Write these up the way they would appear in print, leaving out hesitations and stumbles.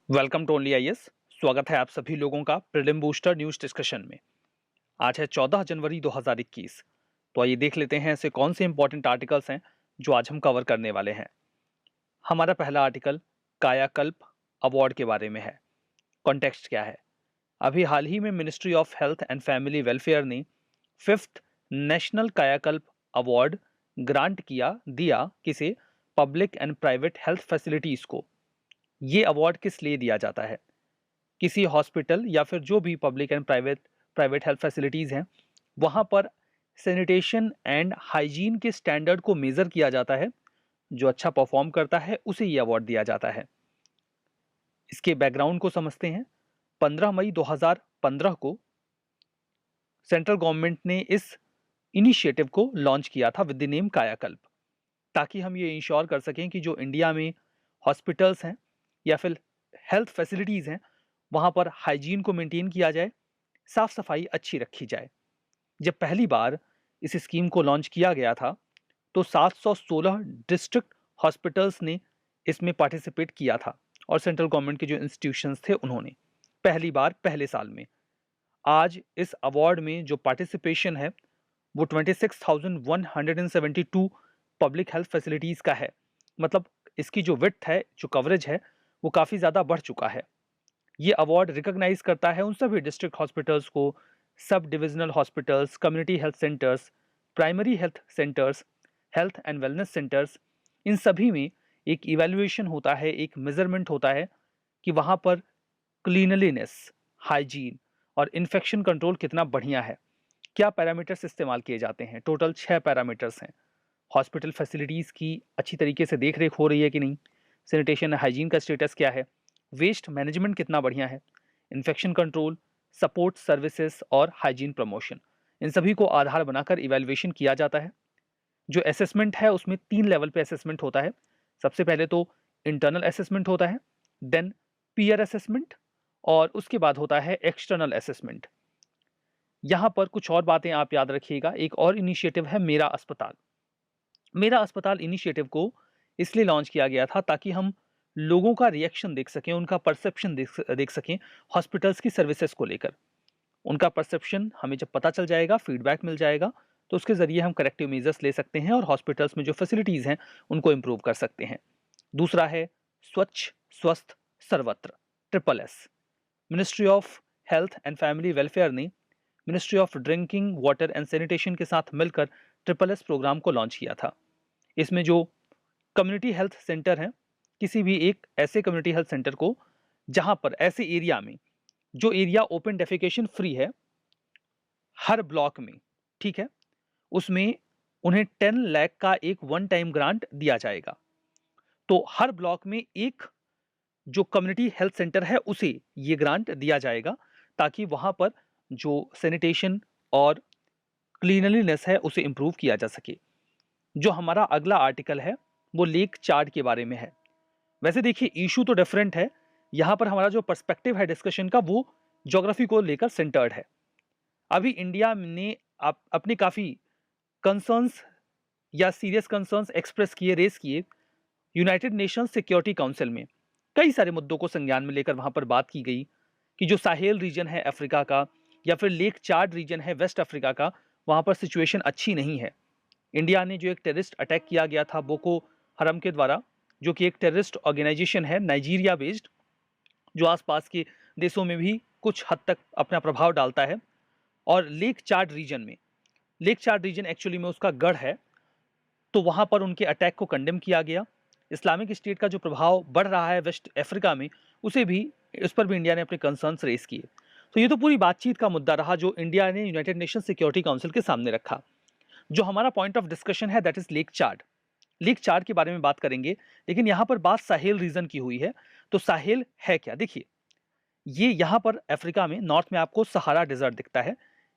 Welcome to only IAS. स्वागत है आप सभी लोगों का प्रीलिम बूस्टर न्यूज डिस्कशन में। आज है 14 जनवरी 2021। तो आइए देख लेते हैं ऐसे कौन से इंपॉर्टेंट आर्टिकल्स हैं जो आज हम कवर करने वाले हैं। हमारा पहला आर्टिकल कायाकल्प अवार्ड के बारे में है। कॉन्टेक्स्ट क्या है? अभी हाल ही में ministry of health and family welfare ने 5th नेशनल कायाकल्प अवार्ड ग्रांट दिया किसे? Public and private health facilities को। ये अवार्ड किस लिए दिया जाता है? किसी हॉस्पिटल या फिर जो भी public and private health facilities हैं वहाँ पर सैनिटेशन एंड हाइजीन के स्टैंडर्ड को मेज़र किया जाता है। जो अच्छा परफॉर्म करता है उसे ये अवार्ड दिया जाता है। इसके बैकग्राउंड को समझते हैं। 15 मई 2015 को सेंट्रल गवर्नमेंट ने इस इनिशिएटिव को लॉन्च किया था विद द नेम कायाकल्प, ताकि हम ये इंश्योर कर सकें कि जो इंडिया में हॉस्पिटल्स हैं या फिर हेल्थ फैसिलिटीज़ हैं वहाँ पर हाइजीन को मेंटेन किया जाए, साफ सफाई अच्छी रखी जाए। जब पहली बार इस स्कीम को लॉन्च किया गया था तो 716 डिस्ट्रिक्ट हॉस्पिटल्स ने इसमें पार्टिसिपेट किया था और सेंट्रल गवर्नमेंट के जो इंस्टीट्यूशंस थे उन्होंने पहली बार पहले साल में। आज इस अवार्ड में जो पार्टिसिपेशन है वो 26,172 पब्लिक हेल्थ फैसिलिटीज़ का है। मतलब इसकी जो विड्थ है, जो कवरेज है, वो काफ़ी ज़्यादा बढ़ चुका है। ये अवार्ड रिकॉग्नाइज करता है उन सभी डिस्ट्रिक्ट हॉस्पिटल्स को, sub divisional hospitals, community health centres, primary health centres, health and wellness centres. इन सभी में एक इवैल्यूएशन होता है, एक मेजरमेंट होता है कि वहाँ पर क्लीनलीनेस, हाइजीन और इन्फेक्शन कंट्रोल कितना बढ़िया है। क्या पैरामीटर्स इस्तेमाल किए जाते हैं? टोटल 6 पैरामीटर्स हैं। हॉस्पिटल फैसिलिटीज़ की अच्छी तरीके से देख रेख हो रही है कि नहीं, सैनिटेशन हाइजीन का स्टेटस क्या है, वेस्ट मैनेजमेंट कितना बढ़िया है, इन्फेक्शन कंट्रोल, सपोर्ट सर्विसेज और हाइजीन प्रमोशन। इन सभी को आधार बनाकर इवैल्यूएशन किया जाता है। जो असेसमेंट है उसमें 3 लेवल पे असेसमेंट होता है। सबसे पहले तो इंटरनल असेसमेंट होता है, देन पीयर असेसमेंट और उसके बाद होता है एक्सटर्नल असेसमेंट। यहाँ पर कुछ और बातें आप याद रखिएगा। एक और इनिशिएटिव है मेरा अस्पताल। मेरा अस्पताल इनिशिएटिव को इसलिए लॉन्च किया गया था ताकि हम लोगों का रिएक्शन देख सकें, उनका परसेप्शन देख सकें हॉस्पिटल्स की सर्विसेज को लेकर। उनका परसेप्शन हमें जब पता चल जाएगा, फीडबैक मिल जाएगा, तो उसके ज़रिए हम करेक्टिव मेजर्स ले सकते हैं और हॉस्पिटल्स में जो फैसिलिटीज़ हैं उनको इम्प्रूव कर सकते हैं। दूसरा है स्वच्छ स्वस्थ सर्वत्र, triple S. Ministry of health and family welfare ने ministry of drinking water and sanitation के साथ मिलकर ट्रिपल एस प्रोग्राम को लॉन्च किया था। इसमें जो कम्युनिटी हेल्थ सेंटर हैं, किसी भी एक ऐसे कम्युनिटी हेल्थ सेंटर को जहां पर ऐसे एरिया में जो एरिया ओपन डेफिकेशन फ्री है हर ब्लॉक में, ठीक है, उसमें उन्हें 10 लाख का एक वन टाइम ग्रांट दिया जाएगा। तो हर ब्लॉक में एक जो कम्युनिटी हेल्थ सेंटर है उसे ये ग्रांट दिया जाएगा ताकि वहां पर जो सैनिटेशन और क्लीनलीनेस है उसे इंप्रूव किया जा सके। जो हमारा अगला आर्टिकल है वो लेक चार्ट के बारे में है। वैसे देखिए इशू तो डिफरेंट है, यहाँ पर हमारा जो पर्सपेक्टिव है डिस्कशन का वो ज्योग्राफी को लेकर सेंटर्ड है। अभी इंडिया ने अपने काफ़ी कंसर्न्स या सीरियस कंसर्न्स एक्सप्रेस किए, रेस किए यूनाइटेड नेशंस सिक्योरिटी काउंसिल में। कई सारे मुद्दों को संज्ञान में लेकर वहाँ पर बात की गई कि जो साहेल रीजन है अफ्रीका का या फिर लेक चार्ट रीजन है वेस्ट अफ्रीका का, वहाँ पर सिचुएशन अच्छी नहीं है। इंडिया ने जो एक टेररिस्ट अटैक किया गया था बोको हरम के द्वारा, जो कि एक टेररिस्ट ऑर्गेनाइजेशन है नाइजीरिया बेस्ड, जो आसपास के देशों में भी कुछ हद तक अपना प्रभाव डालता है। और लेक चार्ट रीजन एक्चुअली में उसका गढ़ है, तो वहाँ पर उनके अटैक को कंडेम किया गया। इस्लामिक स्टेट का जो प्रभाव बढ़ रहा है वेस्ट अफ्रीका में, उस पर भी इंडिया ने अपने कंसर्न्स रेस किए। तो ये तो पूरी बातचीत का मुद्दा रहा जो इंडिया ने यूनाइटेड नेशन सिक्योरिटी काउंसिल के सामने रखा। जो हमारा पॉइंट ऑफ डिस्कशन है that is lake chart. Lake chart के बारे में बात करेंगे, लेकिन यहाँ पर बात साहेल रीजन की हुई है। तो साहेल है क्या? देखिए, ये यहाँ पर अफ्रीका में नॉर्थ में आपको सहारा डेजर्ट दिखता है,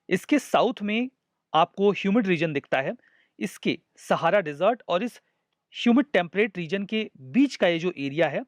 इसके साउथ में आपको ह्यूमिड रीजन दिखता है। इसके सहारा डेजर्ट और इस ह्यूमिड टेम्परेट रीजन के बीच का ये जो एरिया है,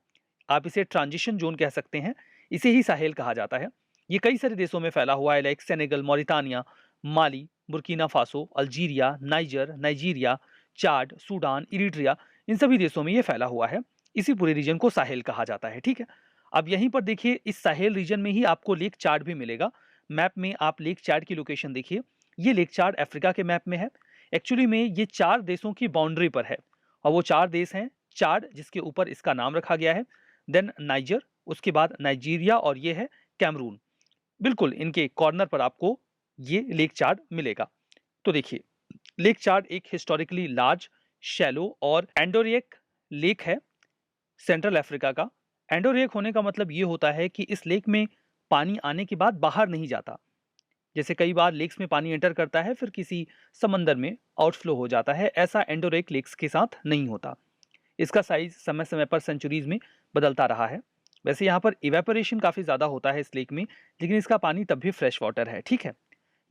आप इसे ट्रांजिशन जोन कह सकते हैं, इसे ही साहेल कहा जाता है। ये कई सारे देशों में फैला हुआ है, लाइक सेनेगल, मॉरिटानिया, माली, बुर्किना फासो, अल्जीरिया, नाइजीरिया, चाड, सूडान, इरिट्रिया, इन सभी देशों में ये फैला हुआ है। इसी पूरे रीजन को साहेल कहा जाता है, ठीक है। अब यहीं पर देखिए इस साहेल रीजन में ही आपको लेक चाड भी मिलेगा। मैप में आप लेक चाड की लोकेशन देखिए, ये लेक चाड अफ्रीका के मैप में है। एक्चुअली में ये 4 देशों की बाउंड्री पर है और वो 4 देश हैं, चाड जिसके ऊपर इसका नाम रखा गया है, देन नाइजर, उसके बाद नाइजीरिया और ये है कैमरून। बिल्कुल इनके कॉर्नर पर आपको ये लेक चाड मिलेगा। तो देखिए, लेक चाड एक हिस्टोरिकली लार्ज, शैलो और एंडोरिएक लेक है सेंट्रल अफ्रीका का। एंडोरेक होने का मतलब ये होता है कि इस लेक में पानी आने के बाद बाहर नहीं जाता। जैसे कई बार लेक्स में पानी एंटर करता है फिर किसी समंदर में आउटफ्लो हो जाता है, ऐसा एंडोरेक लेक्स के साथ नहीं होता। इसका साइज समय समय पर सेंचुरीज में बदलता रहा है। वैसे यहाँ पर इवेपोरेशन काफ़ी ज़्यादा होता है इस लेक में, लेकिन इसका पानी तब भी फ्रेश वाटर है। ठीक है,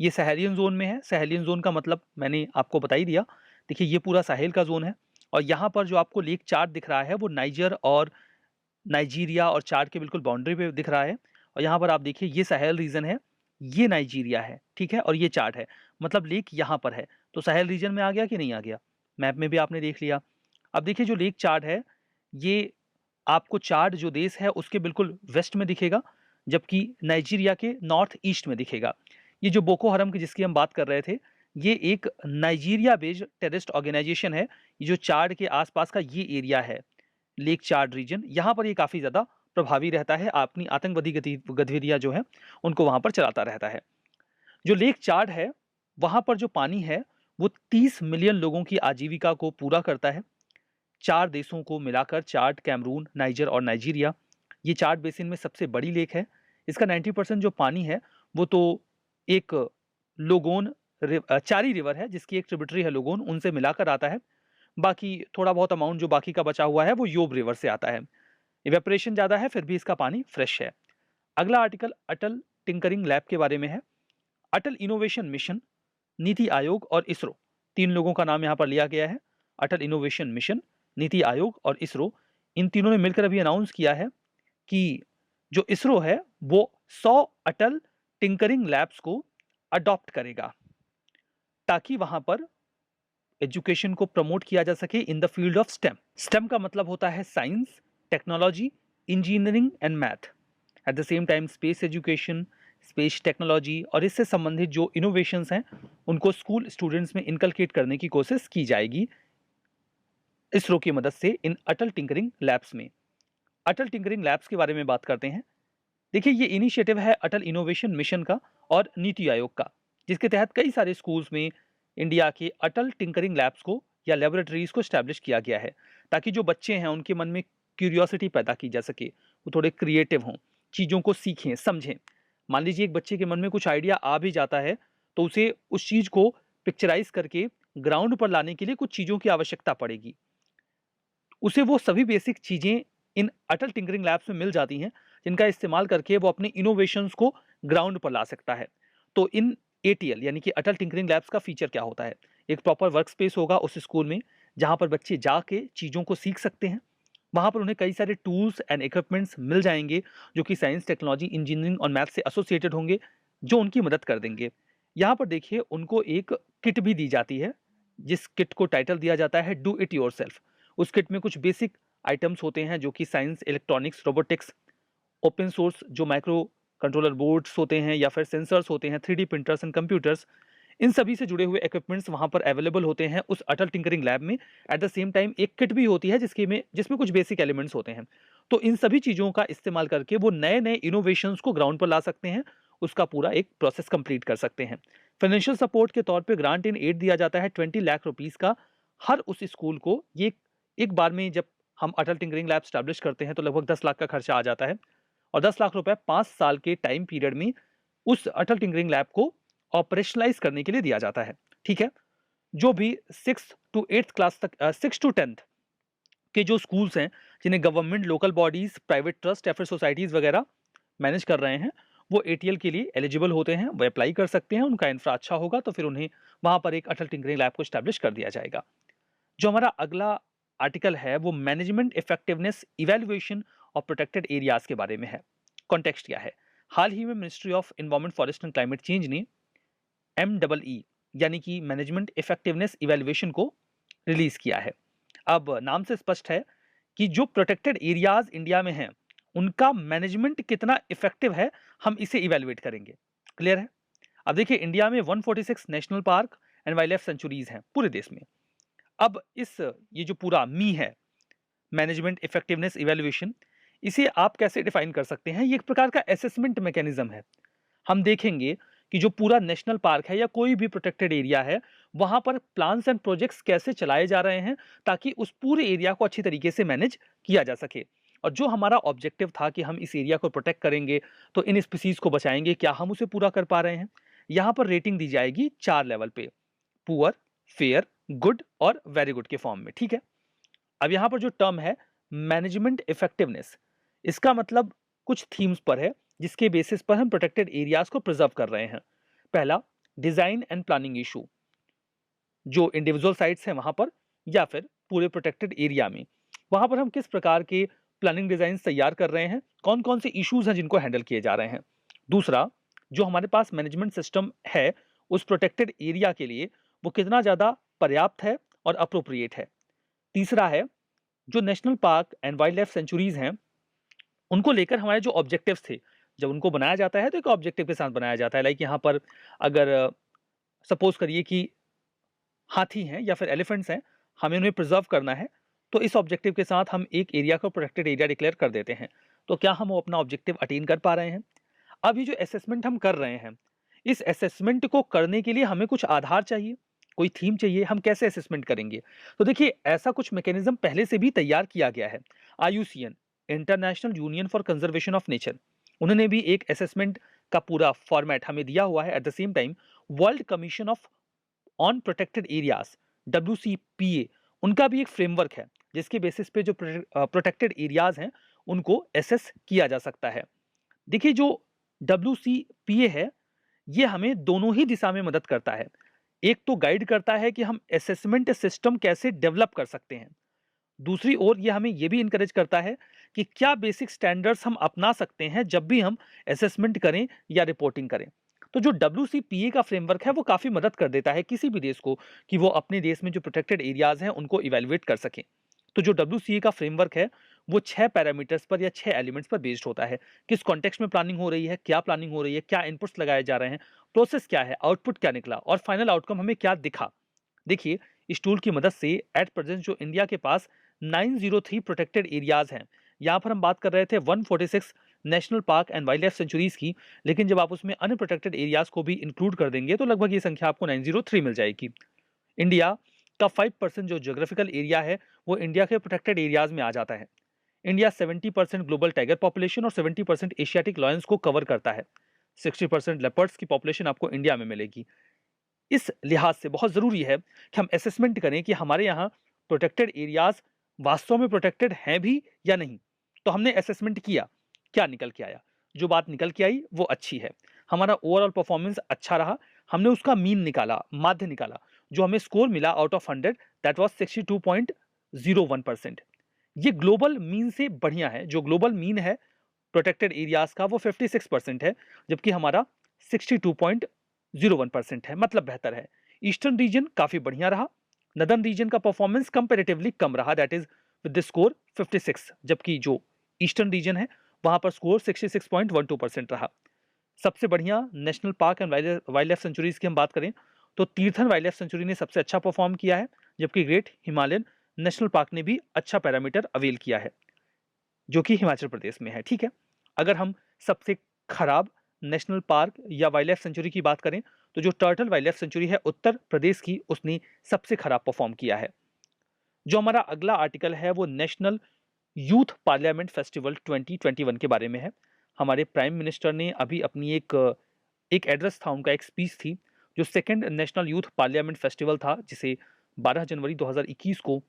ये सहेलियन जोन में है। सहेलियन जोन का मतलब मैंने आपको बता ही दिया। देखिए ये पूरा साहेल का जोन है और यहाँ पर जो आपको लेक चार्ट दिख रहा है वो नाइजर और नाइजीरिया और चाड के बिल्कुल बाउंड्री पे दिख रहा है। और यहाँ पर आप देखिए ये साहेल रीजन है, ये नाइजीरिया है, ठीक है, और ये चाड है, मतलब लेक यहाँ पर है। तो साहेल रीजन में आ गया कि नहीं आ गया? मैप में भी आपने देख लिया। अब देखिए जो लेक चाड है, ये आपको चाड जो देश है उसके बिल्कुल वेस्ट में दिखेगा, जबकि नाइजीरिया के नॉर्थ ईस्ट में दिखेगा। ये जो बोको हरम की जिसकी हम बात कर रहे थे, ये एक नाइजीरिया बेस्ड टेररिस्ट ऑर्गेनाइजेशन है। ये जो चाड के आसपास का ये एरिया है, लेक चार्ड रीजन, यहाँ पर ये काफ़ी ज़्यादा प्रभावी रहता है, अपनी आतंकवादी गतिविधियाँ जो है उनको वहाँ पर चलाता रहता है। जो लेक चार्ड है वहाँ पर जो पानी है वो 30 मिलियन लोगों की आजीविका को पूरा करता है। 4 देशों को मिलाकर, चाड, कैमरून, नाइजर और नाइजीरिया, ये चाड बेसिन में सबसे बड़ी लेक है। इसका 90% जो पानी है वो तो एक लोगोन चारी रिवर है जिसकी एक ट्रिब्यूटरी है लोगोन, उनसे मिलाकर आता है। बाकी थोड़ा बहुत अमाउंट जो बाकी का बचा हुआ है वो योब रिवर से आता है। इवेपोरेशन ज़्यादा है फिर भी इसका पानी फ्रेश है। अगला आर्टिकल अटल टिंकरिंग लैब के बारे में है। अटल इनोवेशन मिशन, नीति आयोग और इसरो, 3 लोगों का नाम यहाँ पर लिया गया है। अटल इनोवेशन मिशन, नीति आयोग और इसरो, इन तीनों ने मिलकर अभी अनाउंस किया है कि जो इसरो है वो 100 अटल टिंकरिंग लैब्स को अडॉप्ट करेगा ताकि वहां पर एजुकेशन को प्रमोट किया जा सके in the field of stem. Stem का मतलब होता है science, technology, engineering and math. At the same time space education, space technology और इससे संबंधित जो इनोवेशंस हैं उनको स्कूल स्टूडेंट्स में इनकलकेट करने की कोशिश की जाएगी इसरो की मदद से इन अटल टिंकरिंग लैब्स में। अटल टिंकरिंग लैब्स के बारे में बात करते हैं। देखिए ये इनिशिएटिव है अटल इनोवेशन मिशन का और नीति आयोग का, जिसके तहत कई सारे स्कूल्स में इंडिया के अटल टिंकरिंग लैब्स को या लेबोरेटरीज को स्टैब्लिश किया गया है ताकि जो बच्चे हैं उनके मन में क्यूरियोसिटी पैदा की जा सके, वो थोड़े क्रिएटिव हों, चीज़ों को सीखें, समझें। मान लीजिए एक बच्चे के मन में कुछ आइडिया आ भी जाता है तो उसे उस चीज़ को पिक्चराइज करके ग्राउंड पर लाने के लिए कुछ चीज़ों की आवश्यकता पड़ेगी। उसे वो सभी बेसिक चीज़ें इन अटल टिंकरिंग लैब्स में मिल जाती हैं जिनका इस्तेमाल करके वो अपने इनोवेशंस को ग्राउंड पर ला सकता है। तो इन एटीएल यानी कि अटल टिंकरिंग लैब्स का फीचर क्या होता है? एक प्रॉपर वर्क स्पेस होगा उस स्कूल में जहाँ पर बच्चे जाके चीज़ों को सीख सकते हैं। वहाँ पर उन्हें कई सारे टूल्स एंड इक्विपमेंट्स मिल जाएंगे जो कि साइंस, टेक्नोलॉजी, इंजीनियरिंग और मैथ से एसोसिएटेड होंगे, जो उनकी मदद कर देंगे। यहाँ पर देखिए उनको एक किट भी दी जाती है जिस किट को टाइटल दिया जाता है डू इट योरसेल्फ। उस किट में कुछ बेसिक आइटम्स होते हैं जो कि science, electronics, robotics, open source जो माइक्रो कंट्रोलर बोर्ड्स होते हैं या फिर सेंसर्स होते हैं, 3D प्रिंटर्स एंड कंप्यूटर्स, इन सभी से जुड़े हुए इक्विपमेंट्स वहां पर अवेलेबल होते हैं उस अटल टिंकरिंग लैब में। एट द सेम टाइम एक किट भी होती है जिसमें कुछ बेसिक एलिमेंट्स होते हैं। तो इन सभी चीज़ों का इस्तेमाल करके वो नए नए इनोवेशंस को ग्राउंड पर ला सकते हैं, उसका पूरा एक प्रोसेस कंप्लीट कर सकते हैं। फाइनेंशियल सपोर्ट के तौर पे ग्रांट इन एड दिया जाता है 20 लाख रुपीस का हर उस स्कूल को। ये एक बार में जब हम अटल टिंकरिंग लैब स्टैब्लिश करते हैं तो लगभग 10 लाख का खर्चा आ जाता है और 10 लाख रुपए 5 साल के टाइम पीरियड में उस अटल टिंकरिंग लैब को ऑपरेशनलाइज करने के लिए दिया जाता है। ठीक है, जो भी 6 टू 8th क्लास तक 6 टू 10th के जो स्कूल्स हैं जिन्हें government, local bodies, private trust या फिर सोसाइटीज वगैरह मैनेज कर रहे हैं, वो एटीएल के लिए एलिजिबल होते हैं, वो अप्लाई कर सकते हैं। उनका इंफ्रा अच्छा होगा तो फिर उन्हें वहां पर एक अटल टिंकरिंग लैब को स्टैब्लिश कर दिया जाएगा। जो हमारा अगला आर्टिकल है वो management effectiveness evaluation of protected areas के बारे में है। कॉन्टेक्स्ट क्या है? हाल ही में ministry of environment, forest and climate change ने MEE यानी कि मैनेजमेंट इफेक्टिवनेस इवैल्यूएशन को रिलीज किया है। अब नाम से स्पष्ट है कि जो प्रोटेक्टेड एरियाज इंडिया में हैं उनका मैनेजमेंट कितना इफेक्टिव है, हम इसे इवैल्यूएट करेंगे। क्लियर है? अब देखिए, इंडिया में 146 national park and wild life sanctuaries हैं पूरे देश में। अब ये जो पूरा मी है, मैनेजमेंट इफेक्टिवनेस इवैल्यूएशन, इसे आप कैसे डिफाइन कर सकते हैं? ये एक प्रकार का असेसमेंट मैकेनिज्म है। हम देखेंगे कि जो पूरा नेशनल पार्क है या कोई भी प्रोटेक्टेड एरिया है, वहां पर प्लान्स एंड प्रोजेक्ट्स कैसे चलाए जा रहे हैं ताकि उस पूरे एरिया को अच्छी तरीके से मैनेज किया जा सके। और जो हमारा ऑब्जेक्टिव था कि हम इस एरिया को प्रोटेक्ट करेंगे, तो इन स्पीसीज को बचाएंगे, क्या हम उसे पूरा कर पा रहे हैं? यहाँ पर रेटिंग दी जाएगी 4 लेवल पे, पुअर, फेयर, गुड और वेरी गुड के फॉर्म में। ठीक है? अब यहाँ पर जो टर्म है मैनेजमेंट इफेक्टिवनेस, इसका मतलब कुछ थीम्स पर है जिसके बेसिस पर हम प्रोटेक्टेड एरियाज को प्रिजर्व कर रहे हैं। पहला, डिजाइन एंड प्लानिंग इशू, जो इंडिविजुअल साइट्स हैं वहां पर या फिर पूरे प्रोटेक्टेड एरिया में, वहां पर हम किस प्रकार के प्लानिंग डिजाइन तैयार कर रहे हैं, कौन कौन से इश्यूज हैं जिनको हैंडल किए जा रहे हैं। दूसरा, जो हमारे पास मैनेजमेंट सिस्टम है उस प्रोटेक्टेड एरिया के लिए, वो कितना ज्यादा पर्याप्त है और अप्रोप्रिएट है। तीसरा है, जो national park and wild life sanctuaries हैं, उनको लेकर हमारे जो ऑब्जेक्टिव्स थे, जब उनको बनाया जाता है तो एक ऑब्जेक्टिव के साथ बनाया जाता है। लाइक यहाँ पर अगर सपोज करिए कि हाथी हैं या फिर एलिफेंट्स हैं, हमें उन्हें प्रिजर्व करना है, तो इस ऑब्जेक्टिव के साथ हम एक एरिया को प्रोटेक्टेड एरिया डिक्लेयर कर देते हैं। तो क्या हम वो अपना ऑब्जेक्टिव अटेन कर पा रहे हैं? अब ये जो असेसमेंट हम कर रहे हैं, इस असेसमेंट को करने के लिए हमें कुछ आधार चाहिए, कोई थीम चाहिए। हम कैसे असेसमेंट करेंगे? तो देखिए, ऐसा कुछ मैकेनिज्म पहले से भी तैयार किया गया है। IUCN, international union for conservation of nature, उन्होंने भी एक असेसमेंट का पूरा फॉर्मेट हमें दिया हुआ है। At the same time world commission of on protected areas, WCPA, उनका भी एक फ्रेमवर्क है जिसके बेसिस पे जो प्रोटेक्टेड एरियाज हैं उनको एसेस किया जा सकता है। देखिए, जो WCPA है, ये हमें दोनों ही दिशा में मदद करता है। एक तो गाइड करता है कि हम असेसमेंट सिस्टम कैसे डेवलप कर सकते हैं, दूसरी ओर ये हमें ये भी इनकरेज करता है कि क्या बेसिक स्टैंडर्ड्स हम अपना सकते हैं जब भी हम असेसमेंट करें या रिपोर्टिंग करें। तो जो WCPA का फ्रेमवर्क है वो काफी मदद कर देता है किसी भी देश को कि वो अपने देश में जो प्रोटेक्टेड एरियाज हैं उनको इवेलुएट कर सकें। तो जो WCA का फ्रेमवर्क है वो 6 पैरामीटर्स पर या 6 एलिमेंट्स पर बेस्ड होता है। किस कॉन्टेक्स्ट में प्लानिंग हो रही है, क्या प्लानिंग हो रही है, क्या इनपुट्स लगाए जा रहे हैं, प्रोसेस क्या है, आउटपुट क्या निकला और फाइनल आउटकम हमें क्या दिखा। देखिए, इस टूल की मदद से एट प्रेजेंट जो इंडिया के पास 903 प्रोटेक्टेड एरियाज हैं, यहाँ पर हम बात कर रहे थे 146 national park and wild life sanctuaries की, लेकिन जब आप उसमें अनप्रोटेक्टेड एरियाज को भी इंक्लूड कर देंगे तो लगभग ये संख्या आपको 903 मिल जाएगी। इंडिया का 5% जो ज्योग्राफिकल एरिया है वो इंडिया के प्रोटेक्टेड एरियाज में आ जाता है। इंडिया 70% ग्लोबल टाइगर पॉपुलेशन और 70% एशियाटिक लॉयंस को कवर करता है। 60% लेपर्ड्स की पॉपुलेशन आपको इंडिया में मिलेगी। इस लिहाज से बहुत जरूरी है कि हम असेसमेंट करें कि हमारे यहाँ प्रोटेक्टेड एरियाज वास्तव में प्रोटेक्टेड हैं भी या नहीं। तो हमने असेसमेंट किया, क्या निकल के आया? जो बात निकल के आई वो अच्छी है, हमारा ओवरऑल परफॉर्मेंस अच्छा रहा, हमने उसका मीन निकाला, माध्य निकाला, जो हमें स्कोर मिला आउट ऑफ 100, दैट वाज 62.01%। ये ग्लोबल मीन से बढ़िया है। जो ग्लोबल मीन है प्रोटेक्टेड एरियाज का वो 56% है, जबकि हमारा 62.01% है, मतलब बेहतर है। ईस्टर्न रीजन काफी बढ़िया रहा, नदर्न रीजन का परफॉर्मेंस कंपैरेटिवली कम रहा, that is with the score 56, जबकि जो ईस्टर्न रीजन है वहां पर स्कोर 66.12% रहा। सबसे बढ़िया national park and wild life sanctuaries की हम बात करें तो तीर्थन वाइल्ड लाइफ सेंचुरी ने सबसे अच्छा परफॉर्म किया है, जबकि ग्रेट हिमालयन नेशनल पार्क ने भी अच्छा पैरामीटर अवेल किया है, जो कि हिमाचल प्रदेश में है। ठीक है? अगर हम सबसे खराब नेशनल पार्क या वाइल्ड लाइफ सेंचुरी की बात करें तो जो टर्टल वाइल्ड लाइफ सेंचुरी है उत्तर प्रदेश की, उसने सबसे खराब परफॉर्म किया है। जो हमारा अगला आर्टिकल है वो नेशनल यूथ पार्लियामेंट फेस्टिवल 2021 के बारे में है। हमारे प्राइम मिनिस्टर ने अभी अपनी एक एड्रेस था, उनका एक स्पीच थी, जो second national youth parliament festival था जिसे 12 जनवरी 2021 को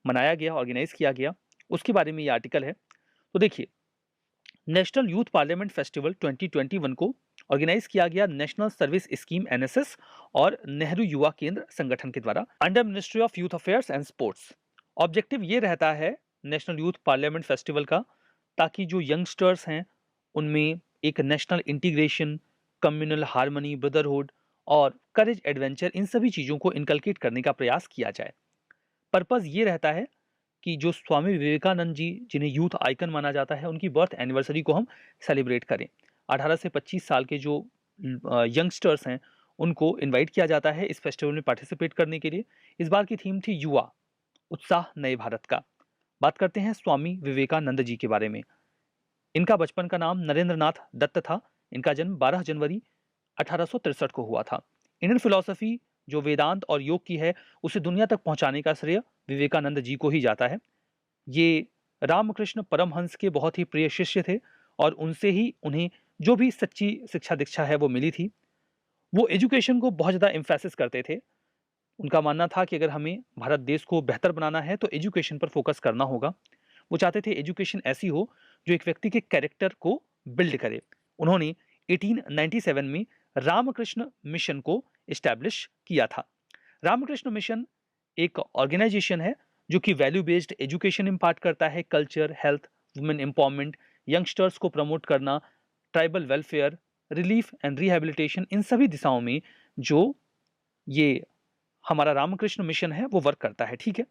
मनाया गया, ऑर्गेनाइज किया गया, उसके बारे में ये आर्टिकल है। तो देखिए, नेशनल यूथ पार्लियामेंट फेस्टिवल 2021 को ऑर्गेनाइज किया गया नेशनल सर्विस स्कीम NSS और नेहरू युवा केंद्र संगठन के द्वारा under ministry of youth affairs and sports. Objective ये रहता है नेशनल यूथ पार्लियामेंट फेस्टिवल का, ताकि जो यंगस्टर्स हैं उनमें एक national integration, communal harmony, brotherhood और करेज एडवेंचर, इन सभी चीज़ों को इनकलकेट करने का प्रयास किया जाए। पर्पज़ ये रहता है कि जो स्वामी विवेकानंद जी, जिन्हें यूथ आइकन माना जाता है, उनकी बर्थ एनिवर्सरी को हम सेलिब्रेट करें। 18 से 25 साल के जो यंगस्टर्स हैं, उनको इनवाइट किया जाता है इस फेस्टिवल में पार्टिसिपेट करने के लिए। इस बार की थीम थी युवा, उत्साह नए भारत का। बात करते हैं स्वामी विवेकानंद जी के बारे में। इनका बचपन का नाम नरेंद्रनाथ दत्त था। इनका जन्म 12 जनवरी 1863 को हुआ था। इंडियन फिलॉसफी जो वेदांत और योग की है, उसे दुनिया तक पहुंचाने का श्रेय विवेकानंद जी को ही जाता है। ये रामकृष्ण परमहंस के बहुत ही प्रिय शिष्य थे और उनसे ही उन्हें जो भी सच्ची शिक्षा दीक्षा है वो मिली थी। वो एजुकेशन को बहुत ज़्यादा एम्फेसिस करते थे। उनका मानना था कि अगर हमें भारत देश को बेहतर बनाना है तो एजुकेशन पर फोकस करना होगा। वो चाहते थे एजुकेशन ऐसी हो जो एक व्यक्ति के कैरेक्टर को बिल्ड करे। उन्होंने 1897 में रामकृष्ण मिशन को इस्टेब्लिश किया था। रामकृष्ण मिशन एक ऑर्गेनाइजेशन है जो कि वैल्यू बेस्ड एजुकेशन इम्पार्ट करता है। Culture, health, women empowerment, youngsters को प्रमोट करना, tribal welfare, relief and rehabilitation, इन सभी दिशाओं में जो ये हमारा रामकृष्ण मिशन है वो वर्क करता है। ठीक है।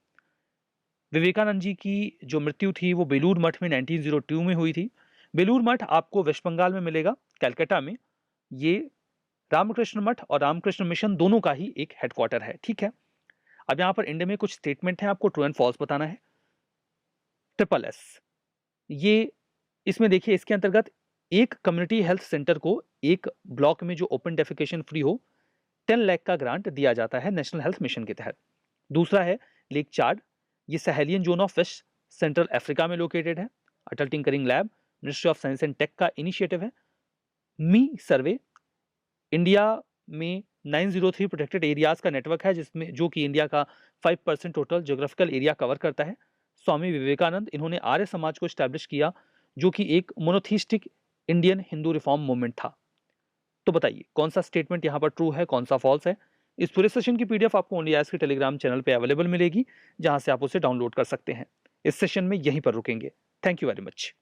विवेकानंद जी की जो मृत्यु थी वो बेलूर मठ में 1902 में हुई थी। बेलूर मठ आपको वेस्ट बंगाल में मिलेगा, कलकत्ता में। ये रामकृष्ण मठ और रामकृष्ण मिशन दोनों का ही एक हेडक्वार्टर है। ठीक है। अब यहाँ पर इंडिया में कुछ स्टेटमेंट है, आपको ट्रू एंड फॉल्स बताना है। ट्रिपल एस, ये इसमें देखिए, इसके अंतर्गत एक कम्युनिटी हेल्थ सेंटर को एक ब्लॉक में जो ओपन डेफिकेशन फ्री हो 10 लाख का ग्रांट दिया जाता है नेशनल हेल्थ मिशन के तहत। दूसरा है लेक चार्ड, ये Sahelian zone of west central Africa में लोकेटेड है। Atal tinkering lab ministry of science and tech का इनिशिएटिव है। मी सर्वे, इंडिया में 903 प्रोटेक्टेड एरियाज का नेटवर्क है, जिसमें जो कि इंडिया का 5% टोटल ज्योग्राफिकल एरिया कवर करता है। स्वामी विवेकानंद, इन्होंने आर्य समाज को स्टैब्लिश किया जो कि एक monotheistic Indian Hindu reform movement था। तो बताइए कौन सा स्टेटमेंट यहाँ पर ट्रू है, कौन सा फॉल्स है। इस पूरे सेशन की पीडीएफ आपको ओनली आज के टेलीग्राम चैनल पे अवेलेबल मिलेगी, जहां से आप उसे डाउनलोड कर सकते हैं। इस सेशन में यहीं पर रुकेंगे। Thank you very much.